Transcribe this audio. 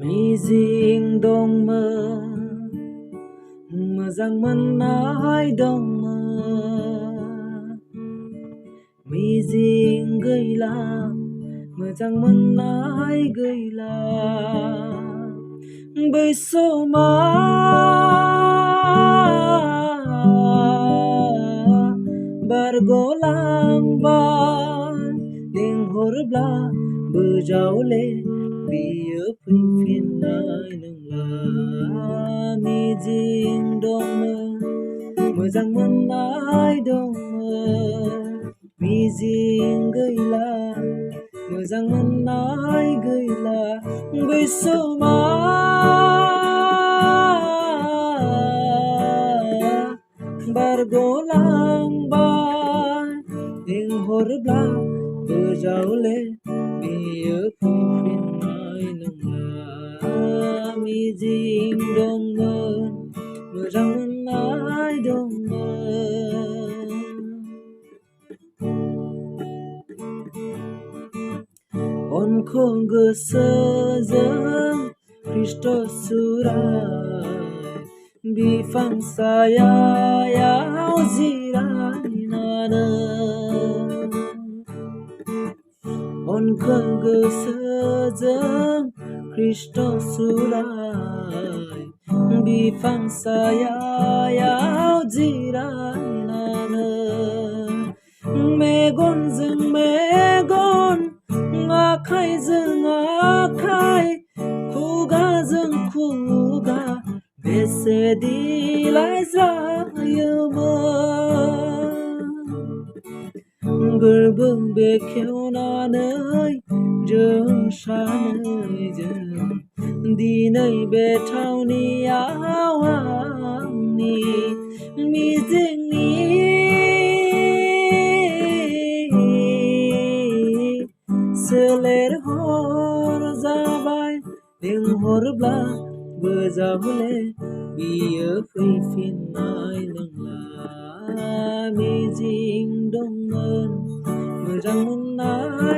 मिजिं दंमोन मोजां मोननाय दंमोन मिजिं गैला मोजां मोननाय गैला बै समाव बारग'लांबाय लिंहरब्ला बोजावले बियो फैफिननाय नंला मिजिं दंमोन मोजां मोननाय दंमोन मिजिं गैला मोजां मोननाय गैला बै समाव बारग'लांबाय लिंहरब्ला बोजावले बियो फैफिननाय नंला मिजिं दंमोन मोजां मोननाय दंमोन अनखौ गोसोजों ख्रिस्ट' सुराय बिफां सायायाव जिरायनानै अनखौ गोसोजों ख्रिस्ट' सुराय बिफां सायायाव जिरायनानै मेगनजों मेगन आखाइजों आखाइ खुगाजों खुगा बेसे दिलाय जायोमोन गोरबो बेखेवनानै जों सानैजों दिनै बे थावनियाव आंनि मिजिंनि सोलेर हर जाबाय लिंहरब्ला बोजावले बियो फैफिननाय नंला मिजिं दंमोन मोजां मोननाय